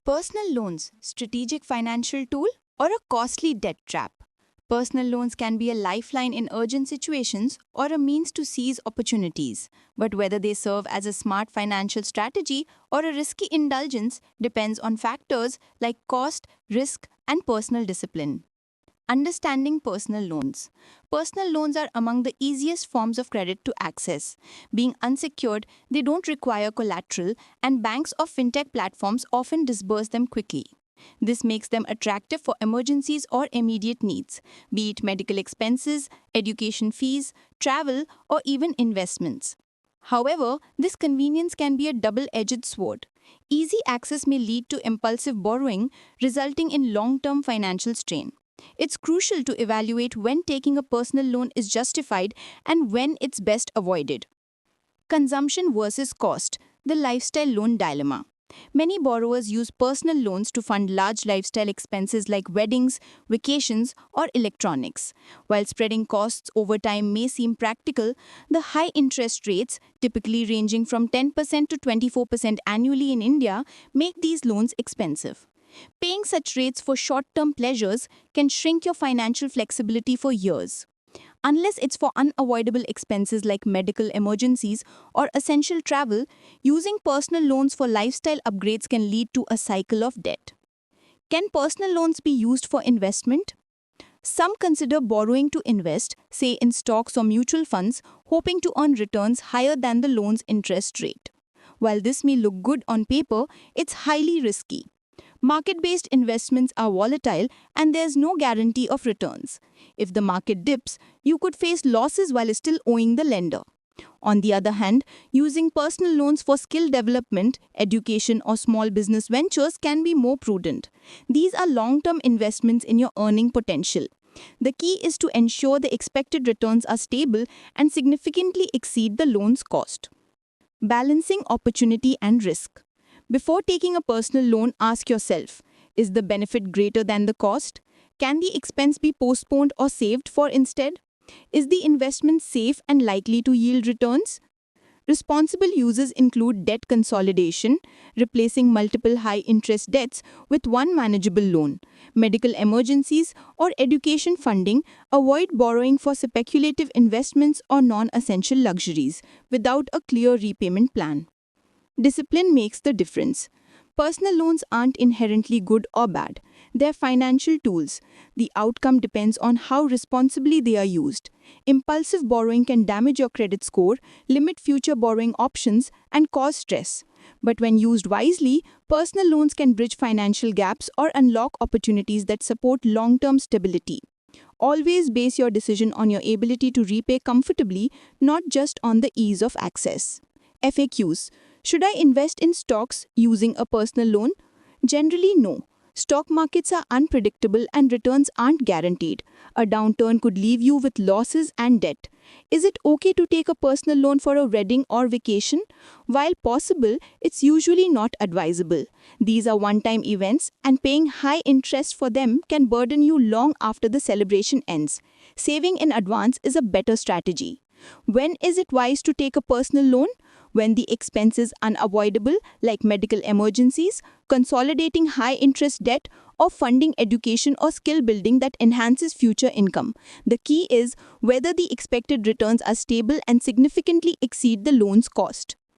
Personal loans, strategic financial tool, or a costly debt trap? Personal loans can be a lifeline in urgent situations or a means to seize opportunities. But whether they serve as a smart financial strategy or a risky indulgence depends on factors like cost, risk, and personal discipline. Understanding personal loans. Personal loans are among the easiest forms of credit to access. Being unsecured, they don't require collateral, and banks or fintech platforms often disburse them quickly. This makes them attractive for emergencies or immediate needs, be it medical expenses, education fees, travel, or even investments. However, this convenience can be a double edged sword. Easy access may lead to impulsive borrowing, resulting in long term financial strain. It's crucial to evaluate when taking a personal loan is justified and when it's best avoided. Consumption versus cost, the lifestyle loan dilemma. Many borrowers use personal loans to fund large lifestyle expenses like weddings, vacations, or electronics. While spreading costs over time may seem practical, the high interest rates, typically ranging from 10% to 24% annually in India, make these loans expensive. Paying such rates for short term pleasures can shrink your financial flexibility for years. Unless it's for unavoidable expenses like medical emergencies or essential travel, using personal loans for lifestyle upgrades can lead to a cycle of debt. Can personal loans be used for investment? Some consider borrowing to invest, say in stocks or mutual funds, hoping to earn returns higher than the loan's interest rate. While this may look good on paper, it's highly risky. Market based investments are volatile and there's no guarantee of returns. If the market dips, you could face losses while still owing the lender. On the other hand, using personal loans for skill development, education, or small business ventures can be more prudent. These are long term investments in your earning potential. The key is to ensure the expected returns are stable and significantly exceed the loan's cost. Balancing opportunity and risk. Before taking a personal loan, ask yourself, is the benefit greater than the cost? Can the expense be postponed or saved for instead? Is the investment safe and likely to yield returns? Responsible uses include debt consolidation, replacing multiple high interest debts with one manageable loan, medical emergencies, or education funding. Avoid borrowing for speculative investments or non essential luxuries without a clear repayment plan. Discipline makes the difference. Personal loans aren't inherently good or bad. They're financial tools. The outcome depends on how responsibly they are used. Impulsive borrowing can damage your credit score, limit future borrowing options, and cause stress. But when used wisely, personal loans can bridge financial gaps or unlock opportunities that support long term stability. Always base your decision on your ability to repay comfortably, not just on the ease of access. FAQs. Should I invest in stocks using a personal loan? Generally, no. Stock markets are unpredictable and returns aren't guaranteed. A downturn could leave you with losses and debt. Is it okay to take a personal loan for a wedding or vacation? While possible, it's usually not advisable. These are one time events, and paying high interest for them can burden you long after the celebration ends. Saving in advance is a better strategy. When is it wise to take a personal loan? When the expense is unavoidable, like medical emergencies, consolidating high interest debt, or funding education or skill building that enhances future income. The key is whether the expected returns are stable and significantly exceed the loan's cost.